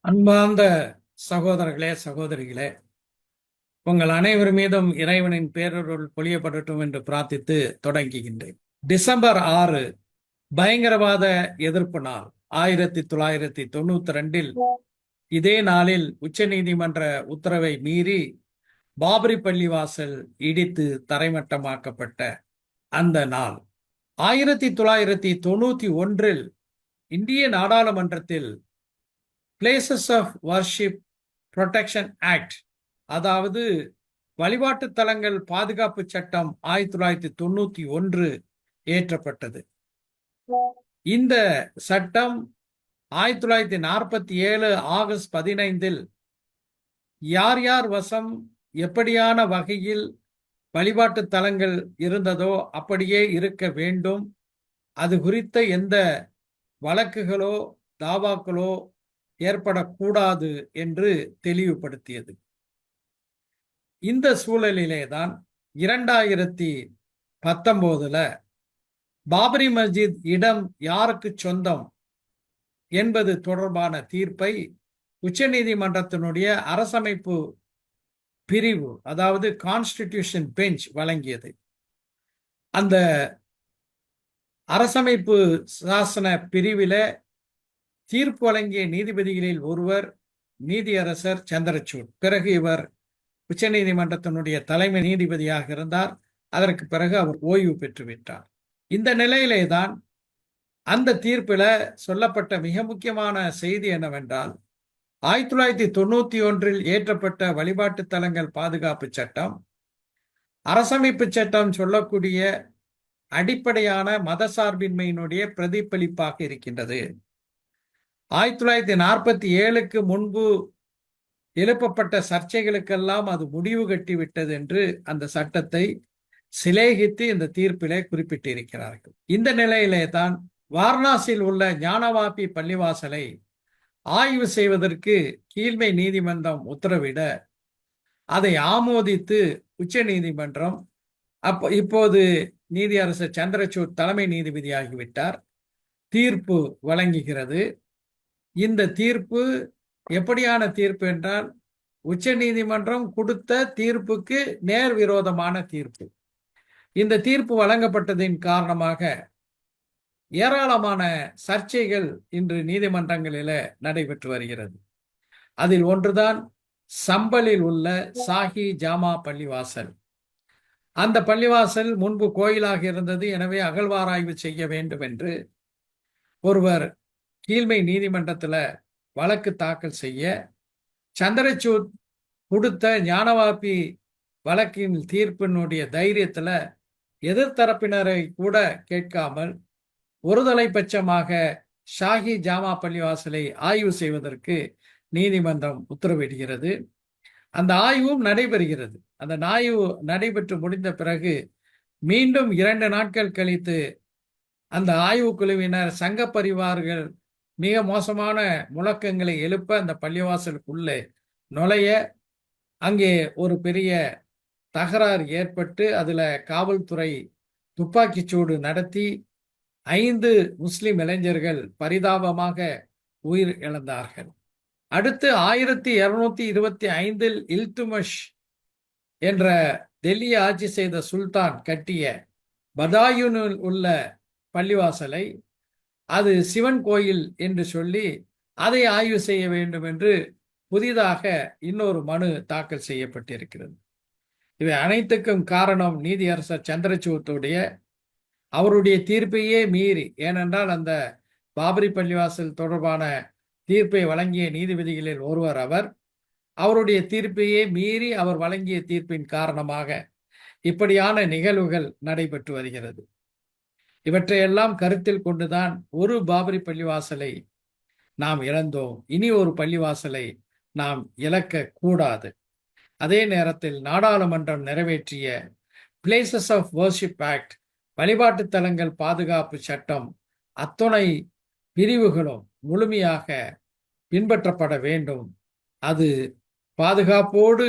அன்பார்ந்த சகோதரர்களே, சகோதரிகளே, உங்கள் அனைவர் மீதும் இறைவனின் பேரருள் பொழியப்படட்டும் என்று பிரார்த்தித்து தொடங்குகின்றேன். டிசம்பர் 6 பயங்கரவாத எதிர்ப்பு நாள். 1992 இதே நாளில் உச்ச நீதிமன்ற உத்தரவை மீறி பாபரி பள்ளிவாசல் இடித்து தரைமட்டமாக்கப்பட்ட அந்த நாள். 1991 இந்திய நாடாளுமன்றத்தில் places of worship protection act, அதாவது வழிபாட்டு தலங்கள் பாதுகாப்பு சட்டம் 1991 இயற்றப்பட்டது. இந்த சட்டம் 1947 ஆகஸ்ட் 15 யார் யார் வசம் எப்படியான வகையில் வழிபாட்டு தலங்கள் இருந்ததோ அப்படியே இருக்க வேண்டும், அது குறித்த எந்த வழக்குகளோ தாவாக்களோ ஏற்படக்கூடாது என்று தெளிவுபடுத்தியது. இந்த சூழலிலே தான் 2019 பாபரி மஸ்ஜித் இடம் யாருக்கு சொந்தம் என்பது தொடர்பான தீர்ப்பை உச்சநீதிமன்றத்தினுடைய அரசமைப்பு பிரிவு, அதாவது கான்ஸ்டிடியூஷன் பெஞ்ச் வழங்கியது. அந்த அரசமைப்பு சாசன பிரிவில தீர்ப்பு வழங்கிய நீதிபதிகளில் ஒருவர் நீதியரசர் சந்திரசூட். பிறகு இவர் உச்சநீதிமன்றத்தினுடைய தலைமை நீதிபதியாக இருந்தார். அதற்கு பிறகு அவர் ஓய்வு பெற்றுவிட்டார். இந்த நிலையிலே தான் அந்த தீர்ப்பில் சொல்லப்பட்ட மிக முக்கியமான செய்தி என்னவென்றால், 1991 இயற்றப்பட்ட வழிபாட்டு தலங்கள் பாதுகாப்பு சட்டம் அரசமைப்பு சட்டம் சொல்லக்கூடிய அடிப்படையான மதசார்பின்மையினுடைய பிரதிபலிப்பாக இருக்கின்றது. 1947 முன்பு எழுப்பப்பட்ட சர்ச்சைகளுக்கெல்லாம் அது முடிவு கட்டிவிட்டது என்று அந்த சட்டத்தை சிலேகித்து இந்த தீர்ப்பிலே குறிப்பிட்டிருக்கிறார்கள். இந்த நிலையிலே தான் வாரணாசியில் உள்ள ஞானவாபி பள்ளிவாசலை ஆய்வு செய்வதற்கு கீழ்மை நீதிமன்றம் உத்தரவிட அதை ஆமோதித்து உச்ச நீதிமன்றம் இப்போது நீதியரசர் சந்திரசூட் தலைமை நீதிபதியாகிவிட்டார், தீர்ப்பு வழங்குகிறது. இந்த தீர்ப்பு எப்படியான தீர்ப்பு என்றால், உச்ச நீதிமன்றம் கொடுத்த தீர்ப்புக்கு நேர் விரோதமான தீர்ப்பு. இந்த தீர்ப்பு வழங்கப்பட்டதின் காரணமாக ஏராளமான சர்ச்சைகள் இன்று நீதிமன்றங்களில் நடைபெற்று வருகிறது. அதில் ஒன்றுதான் சம்பலில் உள்ள சாஹி ஜாமா பள்ளிவாசல். அந்த பள்ளிவாசல் முன்பு கோயிலாக இருந்தது, எனவே அகழ்வாராய்வு செய்ய வேண்டும் என்று ஒருவர் கீழ்மை நீதிமன்றத்தில் வழக்கு தாக்கல் செய்ய, சந்திரசூட் கொடுத்த ஞானவாபி வழக்கின் தீர்ப்பினுடைய தைரியத்தில் எதிர்த்தரப்பினரை கூட கேட்காமல் ஒருதலை பட்சமாக ஷாஹி ஜாமா பள்ளிவாசலை ஆய்வு செய்வதற்கு நீதிமன்றம் உத்தரவிடுகிறது. அந்த ஆய்வும் நடைபெறுகிறது. அந்த ஆய்வு நடைபெற்று முடிந்த பிறகு மீண்டும் 2 நாட்கள் கழித்து அந்த ஆய்வு குழுவினர் சங்க பரிவார்கள் மிக மோசமான முழக்கங்களை எழுப்ப அந்த பள்ளிவாசலுக்குள்ளே நுழைய, அங்கே ஒரு பெரிய தகராறு ஏற்பட்டு அதில் காவல்துறை துப்பாக்கிச்சூடு நடத்தி 5 முஸ்லிம் இளைஞர்கள் பரிதாபமாக உயிர் இழந்தார்கள். அடுத்து 1225 இல்துமஷ் என்ற டெல்லியை ஆட்சி செய்த சுல்தான் கட்டிய பதாயூனில் உள்ள பள்ளிவாசலை அது சிவன் கோயில் என்று சொல்லி அதை ஆய்வு செய்ய வேண்டும் என்று புதிதாக இன்னொரு மனு தாக்கல் செய்யப்பட்டிருக்கிறது. இவை அனைத்துக்கும் காரணம் நீதியரசர் சந்திரசூட்டுடைய அவருடைய தீர்ப்பையே மீறி, ஏனென்றால் அந்த பாபரி பள்ளிவாசல் தொடர்பான தீர்ப்பை வழங்கிய நீதிபதிகளில் ஒருவர் அவர். அவருடைய தீர்ப்பையே மீறி அவர் வழங்கிய தீர்ப்பின் காரணமாக இப்படியான நிகழ்வுகள் நடைபெற்று வருகிறது. இவற்றையெல்லாம் கருத்தில் கொண்டுதான் ஒரு பாபரி பள்ளிவாசலை நாம் இழந்தோம், இனி ஒரு பள்ளிவாசலை நாம் இழக்க கூடாது. அதே நேரத்தில் நாடாளுமன்றம் நிறைவேற்றிய பிளேசஸ் ஆஃப் வர்ஷிப் ஆக்ட், வழிபாட்டு தலங்கள் பாதுகாப்பு சட்டம், அத்துணை பிரிவுகளும் முழுமையாக பின்பற்றப்பட வேண்டும், அது பாதுகாப்போடு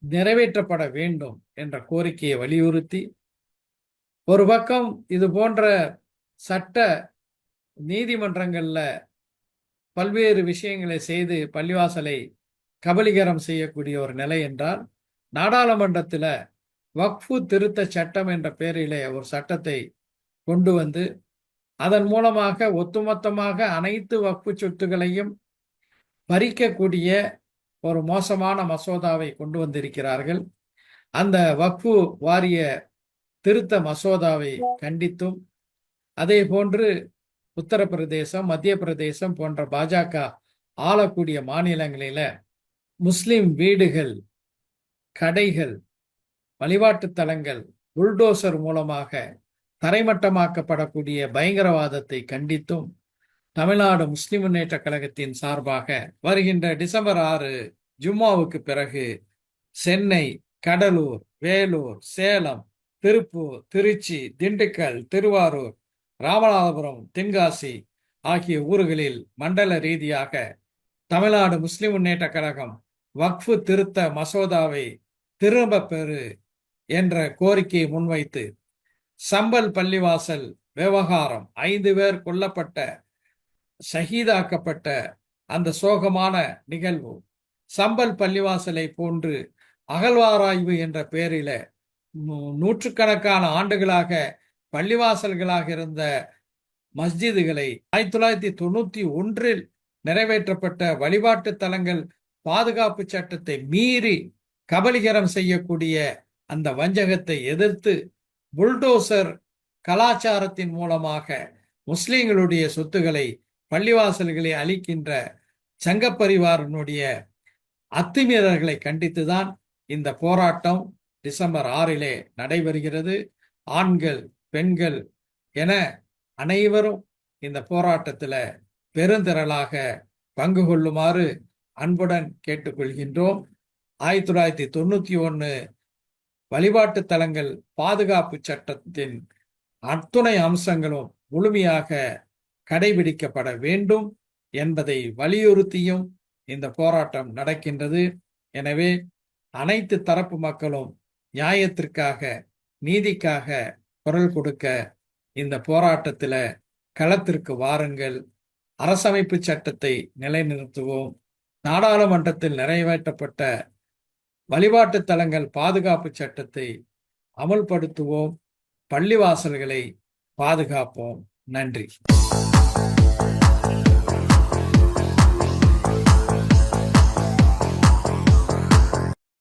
நிறைவேற்றப்பட வேண்டும் என்ற கோரிக்கையை வலியுறுத்தி, ஒரு பக்கம் இது போன்ற சட்ட நீதிமன்றங்கள்ல பல்வேறு விஷயங்களை செய்து பள்ளிவாசலை கபலீகரம் செய்யக்கூடிய ஒரு நிலை என்றால், நாடாளுமன்றத்தில் வக்ஃபு திருத்த சட்டம் என்ற பெயரிலே ஒரு சட்டத்தை கொண்டு வந்து அதன் மூலமாக ஒட்டுமொத்தமாக அனைத்து வக்ஃபு சொத்துகளையும் பறிக்கக்கூடிய ஒரு மோசமான மசோதாவை கொண்டு வந்திருக்கிறார்கள். அந்த வக்ஃபு வாரிய திருத்த மசோதாவை கண்டித்தும், அதே போன்று உத்தரப்பிரதேசம், மத்திய பிரதேசம் போன்ற பாஜக ஆளக்கூடிய மாநிலங்களில முஸ்லிம் வீடுகள், கடைகள், வழிபாட்டு தலங்கள் புல்டோசர் மூலமாக தரைமட்டமாக்கப்படக்கூடிய பயங்கரவாதத்தை கண்டித்தும் தமிழ்நாடு முஸ்லிம் முன்னேற்ற கழகத்தின் சார்பாக வருகின்ற டிசம்பர் 6 ஜும்மாவுக்கு பிறகு சென்னை, கடலூர், வேலூர், சேலம், திருப்பூர், திருச்சி, திண்டுக்கல், திருவாரூர், ராமநாதபுரம், தென்காசி ஆகிய ஊர்களில் மண்டல ரீதியாக தமிழ்நாடு முஸ்லிம் முன்னேற்ற கழகம் வக்ஃபு திருத்த மசோதாவை திரும்ப பெறு என்ற கோரிக்கையை முன்வைத்து சம்பல் பள்ளிவாசல் விவகாரம் 5 பேர் கொல்லப்பட்ட, ஷஹீதாக்கப்பட்ட அந்த சோகமான நிகழ்வு, சம்பல் பள்ளிவாசலை போன்று அகழ்வாராய்வு என்ற பெயரில நூற்றுக்கணக்கான ஆண்டுகளாக பள்ளிவாசல்களாக இருந்த மஸ்ஜிதுகளை 1991 நிறைவேற்றப்பட்ட வழிபாட்டு தலங்கள் பாதுகாப்பு சட்டத்தை மீறி கபலீகரம் செய்யக்கூடிய அந்த வஞ்சகத்தை எதிர்த்து புல்டோசர் கலாச்சாரத்தின் மூலமாக முஸ்லிம்களுடைய சொத்துக்களை, பள்ளிவாசல்களை அளிக்கின்ற சங்கப்பரிவாரனுடைய அத்துமீறல்களை கண்டித்துதான் இந்த போராட்டம் டிசம்பர் 6 நடைபெறுகிறது. ஆண்கள், பெண்கள் என அனைவரும் இந்த போராட்டத்தில் பெருந்திரளாக பங்கு கொள்ளுமாறு அன்புடன் கேட்டுக்கொள்கின்றோம். 1991 வழிபாட்டு தலங்கள் பாதுகாப்பு சட்டத்தின் அத்துணை அம்சங்களும் முழுமையாக கடைபிடிக்கப்பட வேண்டும் என்பதை வலியுறுத்தியும் இந்த போராட்டம் நடக்கின்றது. எனவே அனைத்து தரப்பு மக்களும் நியாயத்திற்காக, நீதிக்காக குரல் கொடுக்க இந்த போராட்டத்தில் களத்திற்கு வாருங்கள். அரசமைப்பு சட்டத்தை நிலைநிறுத்துவோம். நாடாளுமன்றத்தில் நிறைவேற்றப்பட்ட வழிபாட்டு தலங்கள் பாதுகாப்பு சட்டத்தை அமல்படுத்துவோம். பள்ளிவாசல்களை பாதுகாப்போம். நன்றி.